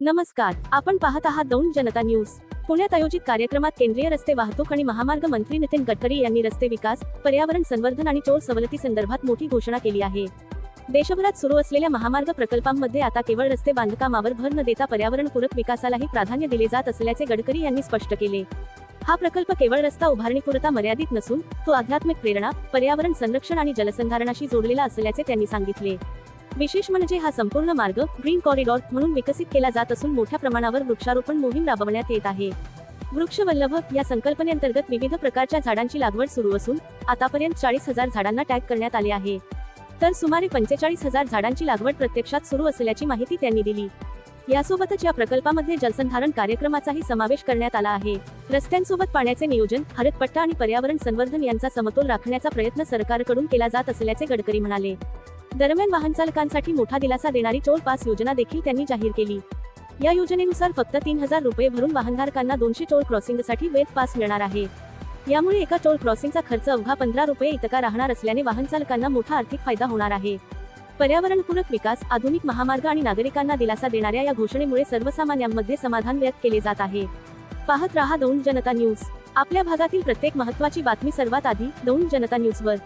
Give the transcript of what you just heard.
नमस्कार, आपण पाहत आहात दौंड जनता न्यूज। पुण्यात आयोजित कार्यक्रमात केंद्रीय रस्ते वाहतूक आणि महामार्ग मंत्री नितीन गडकरी यांनी रस्ते विकास, पर्यावरण संवर्धन आणि टोल सवलती संदर्भात मोठी घोषणा केली आहे। देशभरात सुरू असलेल्या महामार्ग प्रकल्पांमध्ये आता केवळ रस्ते बांधकामावर भर न देता पर्यावरणपूरक विकासालाही प्राधान्य दिले जात असल्याचे गडकरी यांनी स्पष्ट केले। हा प्रकल्प केवळ रस्ता उभारणीपुरता मर्यादित नसून तो आध्यात्मिक प्रेरणा, पर्यावरण संरक्षण आणि जलसंधारणाशी जोडलेला असल्याचे त्यांनी सांगितले। विशेष म्हणजे हा संपूर्ण मार्ग ग्रीन कॉरिडॉर म्हणून विकसित केला जात असून मोठ्या प्रमाणावर वृक्षारोपण मोहीम राबवण्यात येत आहे। वृक्षवल्लभ या संकल्पनेअंतर्गत विविध प्रकारच्या झाडांची लागवड सुरू असून आतापर्यंत 40,000 झाडांना टॅग करण्यात आले आहे, तर सुमारे 45,000 झाडांची लागवड प्रत्यक्षात सुरू असल्याची माहिती त्यांनी दिली। यासोबतच या प्रकल्पामध्ये जलसंधारण कार्यक्रमाचाही समावेश करण्यात आला आहे। रस्त्यांसोबत पाण्याचे नियोजन, हरितपट्टा आणि पर्यावरण संवर्धन यांचा समतोल राखण्याचा प्रयत्न सरकारकडून केला जात असल्याचे गडकरी म्हणाले। दरम्यान वाहनचालकांसाठी मोठा दिलासा देणारी टोल पास योजना देखील त्यांनी जाहीर केली। या योजनेनुसार फक्त 3,000 रुपये भरून वाहनधारकांना 200 टोल क्रॉसिंगसाठी वैध पास मिळणार आहे। यामुळे एका टोल क्रॉसिंगचा खर्च अवघा 15 रुपये इतका राहणार असल्याने वाहनचालकांना मोठा आर्थिक फायदा होणार आहे। पर्यावरणपूरक विकास, आधुनिक महामार्ग आणि नागरिकांना दिलासा देणाऱ्या या घोषणेमुळे सर्वसामान्यांमध्ये समाधान व्यक्त केले जात आहे। पाहत रहा दौंड जनता न्यूज। आपल्या भागातील प्रत्येक महत्त्वाची बातमी सर्वात आधी दौंड जनता न्यूजवर।